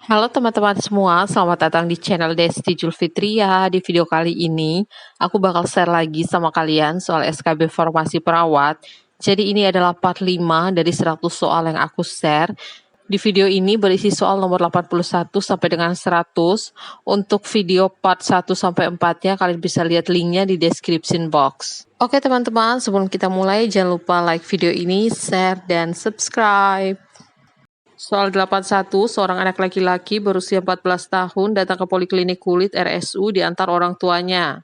Halo teman-teman semua, selamat datang di channel Desti Julfitria. Di video kali ini, aku bakal share lagi sama kalian soal SKB Formasi Perawat. Jadi ini adalah part 5 dari 100 soal yang aku share. Di video ini berisi soal nomor 81 sampai dengan 100. Untuk video part 1 sampai 4-nya, kalian bisa lihat linknya di description box. Oke teman-teman, sebelum kita mulai, jangan lupa like video ini, share, dan subscribe. Soal 81, seorang anak laki-laki berusia 14 tahun datang ke poliklinik kulit RSU diantar orang tuanya.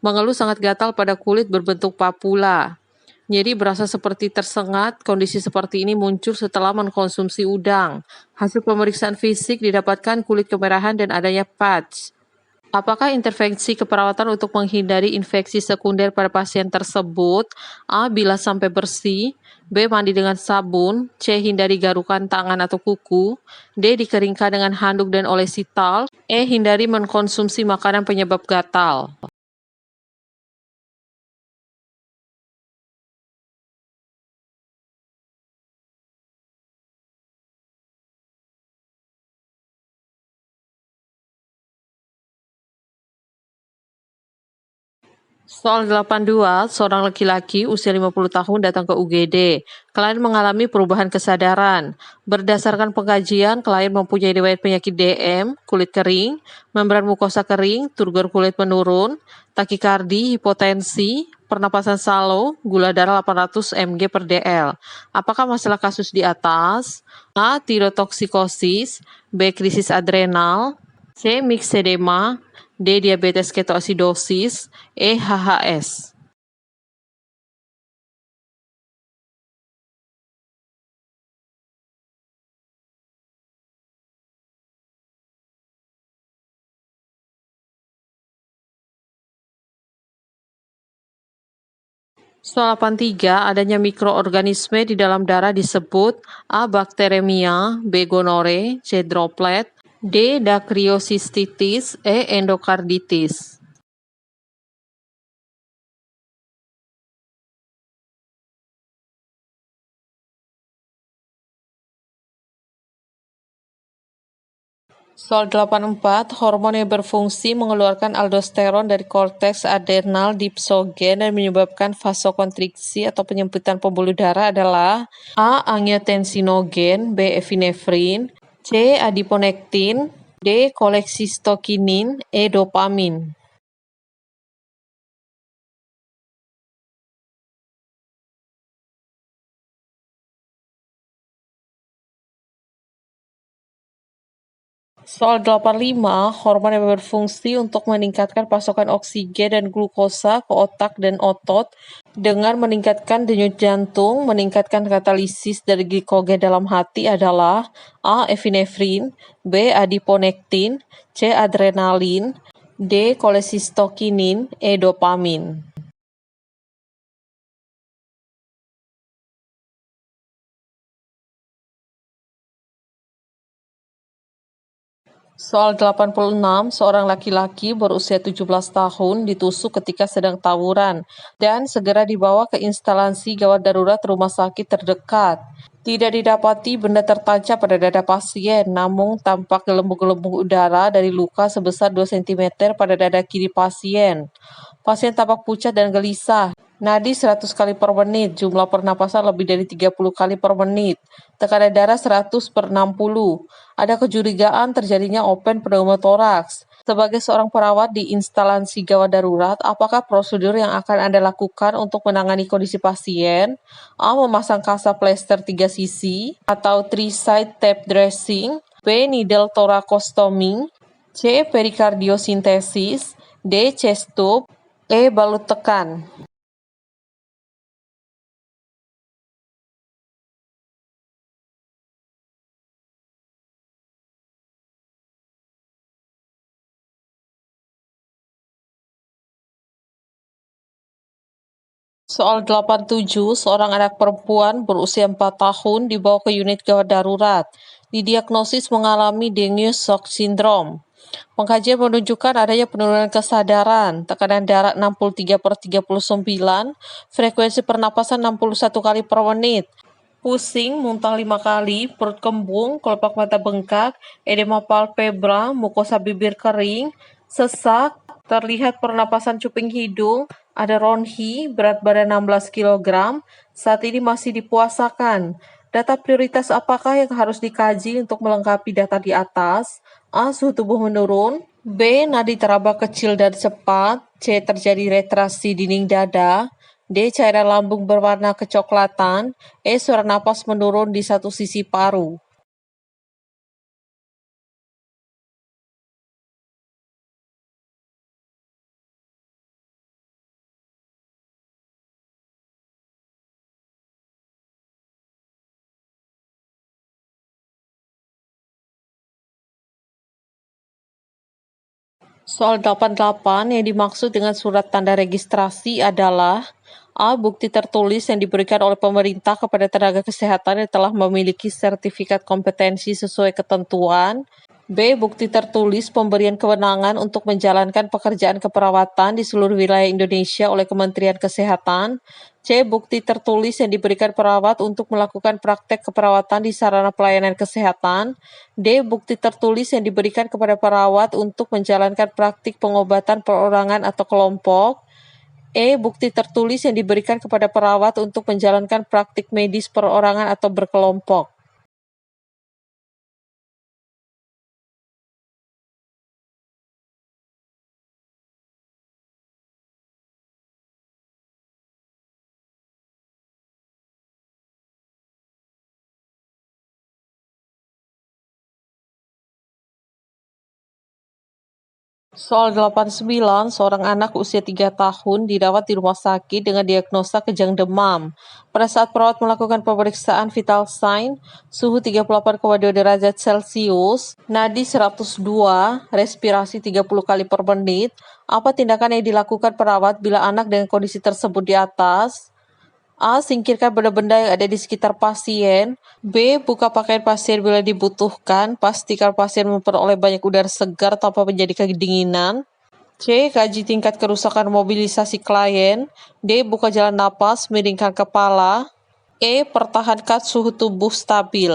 Mengeluh sangat gatal pada kulit berbentuk papula. Nyeri berasa seperti tersengat, kondisi seperti ini muncul setelah mengkonsumsi udang. Hasil pemeriksaan fisik didapatkan kulit kemerahan dan adanya patch. Apakah intervensi keperawatan untuk menghindari infeksi sekunder pada pasien tersebut? A. Bila sampai bersih. B. Mandi dengan sabun. C. Hindari garukan tangan atau kuku. D. Dikeringkan dengan handuk dan olesital. E. Hindari mengkonsumsi makanan penyebab gatal. Soal 82, seorang laki-laki usia 50 tahun datang ke UGD. Klien mengalami perubahan kesadaran. Berdasarkan pengkajian, klien mempunyai riwayat penyakit DM, kulit kering, membran mukosa kering, turgor kulit menurun, takikardi, hipotensi, pernapasan salo, gula darah 800 mg per dl. Apakah masalah kasus di atas? A. Tirotoksikosis. B. Krisis adrenal. C. Myxedema. D. Diabetes ketoasidosis. E. HHS. Soal 83, adanya mikroorganisme di dalam darah disebut A. Bacteremia, B. Gonore, C. Droplet, D. Dacryocystitis, E. Endokarditis. Soal 84, hormon yang berfungsi mengeluarkan aldosteron dari korteks adrenal dipsogen dan menyebabkan vasokonstriksi atau penyempitan pembuluh darah adalah A. Angiotensinogen, B. Epinefrin, C. Adiponektin, D. Kolesistokinin, E. Dopamin. Soal 85, hormon yang berfungsi untuk meningkatkan pasokan oksigen dan glukosa ke otak dan otot dengan meningkatkan denyut jantung, meningkatkan katalisis dari glikogen dalam hati adalah A. Epinefrin, B. Adiponektin, C. Adrenalin, D. Kolesistokinin, E. Dopamin. Soal 86, seorang laki-laki berusia 17 tahun ditusuk ketika sedang tawuran dan segera dibawa ke instalasi gawat darurat rumah sakit terdekat. Tidak didapati benda tertancap pada dada pasien, namun tampak gelembung-gelembung udara dari luka sebesar 2 cm pada dada kiri pasien. Pasien tampak pucat dan gelisah. Nadi 100 kali per menit, jumlah pernapasan lebih dari 30 kali per menit. Tekanan darah 100 per 60. Ada kecurigaan terjadinya open pneumotoraks. Sebagai seorang perawat di instalasi gawat darurat, apakah prosedur yang akan Anda lakukan untuk menangani kondisi pasien? A. Memasang kasa plester 3 sisi atau 3-side tape dressing. B. Needle thoracostomy. C. Perikardiosintesis. D. Chest tube. E. Balut tekan. Soal 87, seorang anak perempuan berusia 4 tahun dibawa ke unit gawat darurat. Didiagnosis mengalami dengue shock syndrome. Pengkajian menunjukkan adanya penurunan kesadaran, tekanan darah 63 per 39, frekuensi pernapasan 61 kali per menit. pusing, muntah 5 kali, perut kembung, kelopak mata bengkak, edema palpebra, mukosa bibir kering, sesak, terlihat pernapasan cuping hidung, ada ronhi, berat badan 16 kg, saat ini masih dipuasakan. Data prioritas apakah yang harus dikaji untuk melengkapi data di atas? A. Suhu tubuh menurun. B. Nadi teraba kecil dan cepat. C. Terjadi retraksi dinding dada. D. Cairan lambung berwarna kecoklatan. E. Suara napas menurun di satu sisi paru. Soal 88 yang dimaksud dengan surat tanda registrasi adalah A. Bukti tertulis yang diberikan oleh pemerintah kepada tenaga kesehatan yang telah memiliki sertifikat kompetensi sesuai ketentuan. B. Bukti tertulis pemberian kewenangan untuk menjalankan pekerjaan keperawatan di seluruh wilayah Indonesia oleh Kementerian Kesehatan. C. Bukti tertulis yang diberikan perawat untuk melakukan praktek keperawatan di sarana pelayanan kesehatan. D. Bukti tertulis yang diberikan kepada perawat untuk menjalankan praktik pengobatan perorangan atau kelompok. E. Bukti tertulis yang diberikan kepada perawat untuk menjalankan praktik medis perorangan atau berkelompok. Soal 89, seorang anak usia 3 tahun dirawat di rumah sakit dengan diagnosa kejang demam. Pada saat perawat melakukan pemeriksaan vital sign, suhu 38,2 derajat Celcius, nadi 102, respirasi 30 kali per menit, apa tindakan yang dilakukan perawat bila anak dengan kondisi tersebut di atas? A. Singkirkan benda-benda yang ada di sekitar pasien. B. Buka pakaian pasien bila dibutuhkan. Pastikan pasien memperoleh banyak udara segar tanpa menjadi kedinginan. C. Kaji tingkat kerusakan mobilisasi klien. D. Buka jalan napas, miringkan kepala. E. Pertahankan suhu tubuh stabil.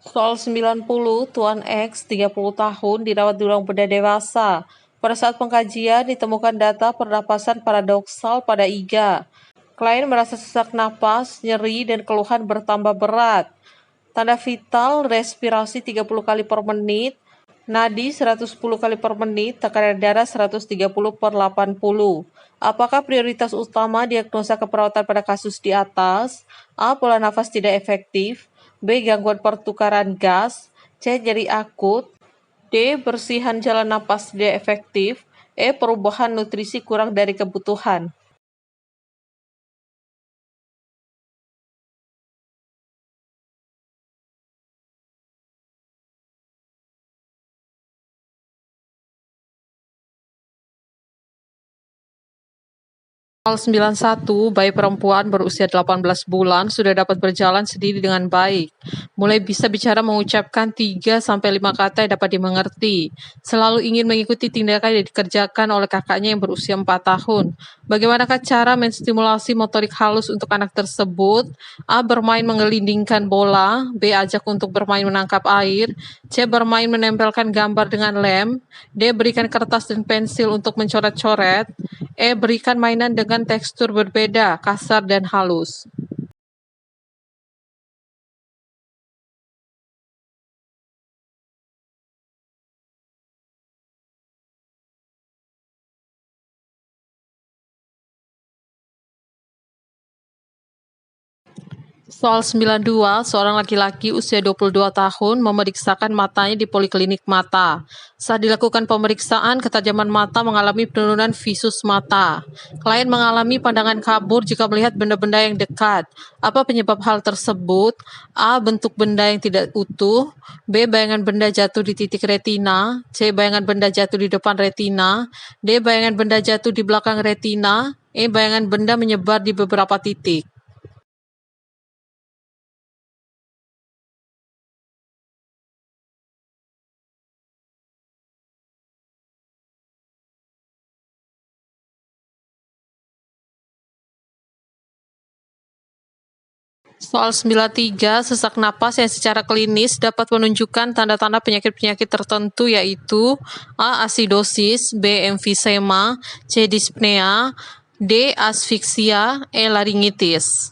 Soal 90, Tuan X, 30 tahun, dirawat di ruang bedah dewasa. Pada saat pengkajian, ditemukan data pernapasan paradoksal pada IGA. Klien merasa sesak napas, nyeri, dan keluhan bertambah berat. Tanda vital, respirasi 30 kali per menit, nadi 110 kali per menit, tekanan darah 130 per 80. Apakah prioritas utama diagnosa keperawatan pada kasus di atas? A. Pola nafas tidak efektif. B. Gangguan pertukaran gas. C. Nyeri akut. D. Bersihan jalan napas tidak efektif. E. Perubahan nutrisi kurang dari kebutuhan. Soal 91, bayi perempuan berusia 18 bulan sudah dapat berjalan sendiri dengan baik. Mulai bisa bicara mengucapkan 3-5 kata yang dapat dimengerti. Selalu ingin mengikuti tindakan yang dikerjakan oleh kakaknya yang berusia 4 tahun. Bagaimanakah cara menstimulasi motorik halus untuk anak tersebut? A. Bermain menggelindingkan bola. B. Ajak untuk bermain menangkap air. C. Bermain menempelkan gambar dengan lem. D. Berikan kertas dan pensil untuk mencoret-coret. E. Berikan mainan dengan tekstur berbeda, kasar dan halus. Soal 92, seorang laki-laki usia 22 tahun memeriksakan matanya di poliklinik mata. Saat dilakukan pemeriksaan, ketajaman mata mengalami penurunan visus mata. Klien mengalami pandangan kabur jika melihat benda-benda yang dekat. Apa penyebab hal tersebut? A. Bentuk benda yang tidak utuh. B. Bayangan benda jatuh di titik retina. C. Bayangan benda jatuh di depan retina. D. Bayangan benda jatuh di belakang retina. E. Bayangan benda menyebar di beberapa titik. Soal 93, sesak napas yang secara klinis dapat menunjukkan tanda-tanda penyakit-penyakit tertentu yaitu A. Asidosis, B. Emfisema, C. Dyspnea, D. Asfiksia, E. Laringitis.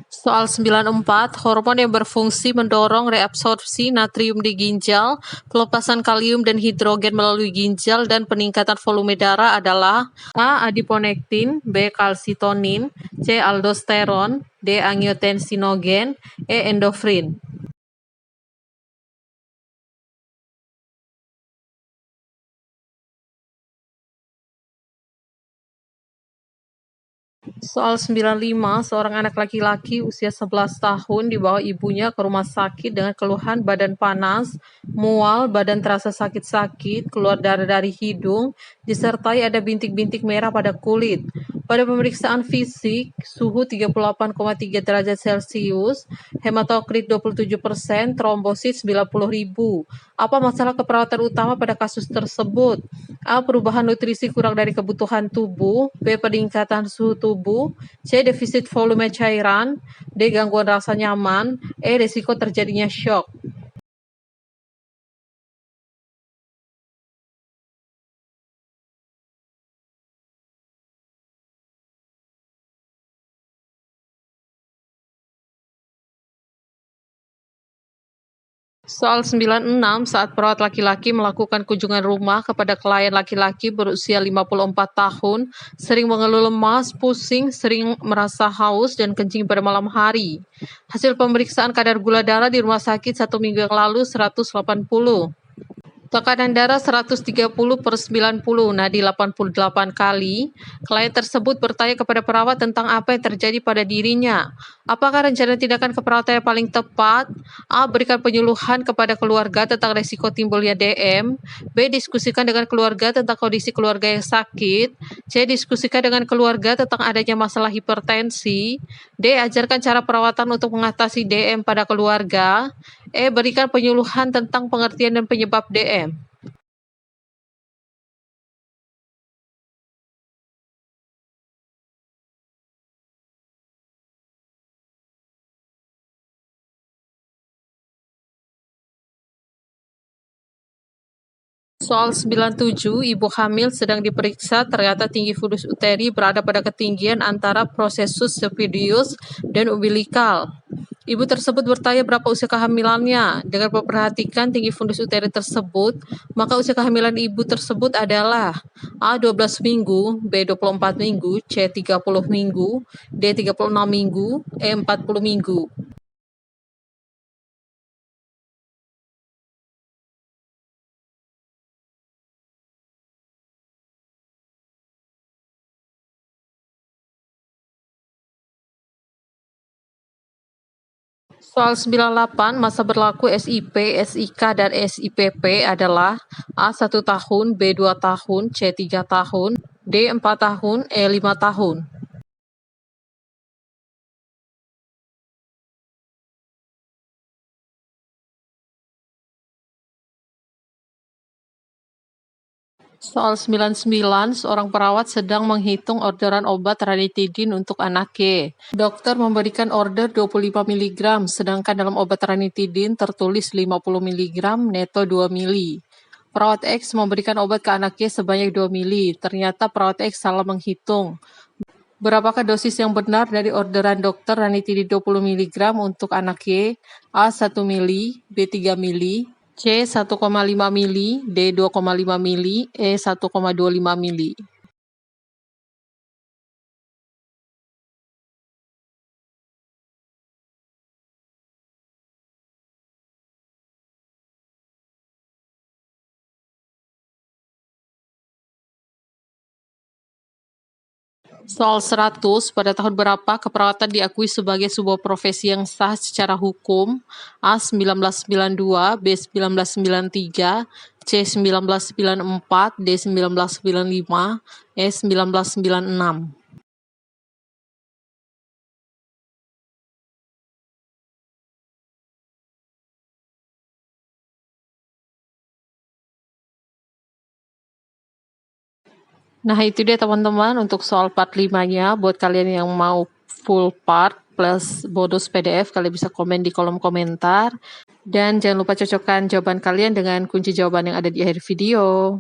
Soal 94, hormon yang berfungsi mendorong reabsorpsi natrium di ginjal, pelepasan kalium dan hidrogen melalui ginjal, dan peningkatan volume darah adalah A. Adiponektin, B. Kalsitonin, C. Aldosteron, D. Angiotensinogen, E. Endofrin. Soal 95, seorang anak laki-laki usia 11 tahun dibawa ibunya ke rumah sakit dengan keluhan badan panas, mual, badan terasa sakit-sakit, keluar darah dari hidung, disertai ada bintik-bintik merah pada kulit. Pada pemeriksaan fisik, suhu 38,3 derajat Celcius, hematokrit 27%, trombosit 90.000. Apa masalah keperawatan utama pada kasus tersebut? A. Perubahan nutrisi kurang dari kebutuhan tubuh, B. Peningkatan suhu tubuh, C. Defisit volume cairan, D. Gangguan rasa nyaman, E. Risiko terjadinya shock. Soal 96, saat perawat laki-laki melakukan kunjungan rumah kepada klien laki-laki berusia 54 tahun, sering mengeluh lemas, pusing, sering merasa haus, dan kencing pada malam hari. Hasil pemeriksaan kadar gula darah di rumah sakit 1 minggu yang lalu 180. Tekanan darah 130/90, nadi 88 kali. Klien tersebut bertanya kepada perawat tentang apa yang terjadi pada dirinya. Apakah rencana tindakan keperawatan yang paling tepat? A. Berikan penyuluhan kepada keluarga tentang risiko timbulnya DM. B. Diskusikan dengan keluarga tentang kondisi keluarga yang sakit. C. Diskusikan dengan keluarga tentang adanya masalah hipertensi. D. Ajarkan cara perawatan untuk mengatasi DM pada keluarga. E. Berikan penyuluhan tentang pengertian dan penyebab DM. Soal 97, ibu hamil sedang diperiksa, ternyata tinggi fundus uteri berada pada ketinggian antara prosesus stapedius dan umbilikal. Ibu tersebut bertanya berapa usia kehamilannya. Dengan memperhatikan tinggi fundus uteri tersebut, maka usia kehamilan ibu tersebut adalah A. 12 minggu, B. 24 minggu, C. 30 minggu, D. 36 minggu, E. 40 minggu. Soal 98, masa berlaku SIP, SIK, dan SIPP adalah A. 1 tahun, B. 2 tahun, C. 3 tahun, D. 4 tahun, E. 5 tahun. Soal 99, seorang perawat sedang menghitung orderan obat ranitidin untuk anaknya. Dokter memberikan order 25 mg, sedangkan dalam obat ranitidin tertulis 50 mg neto 2 mili. Perawat X memberikan obat ke anaknya sebanyak 2 mili. Ternyata perawat X salah menghitung. Berapakah dosis yang benar dari orderan dokter ranitidin 20 mg untuk anak Y? A. 1 mili, B. 3 mili, C. 1,5 mili, D. 2,5 mili, E. 1,25 mili. Soal 100, pada tahun berapa keperawatan diakui sebagai sebuah profesi yang sah secara hukum? A. 1992, B. 1993, C. 1994, D. 1995, E. 1996. Nah, itu dia teman-teman untuk soal part 5-nya. Buat kalian yang mau full part plus bonus PDF, kalian bisa komen di kolom komentar. Dan jangan lupa cocokkan jawaban kalian dengan kunci jawaban yang ada di akhir video.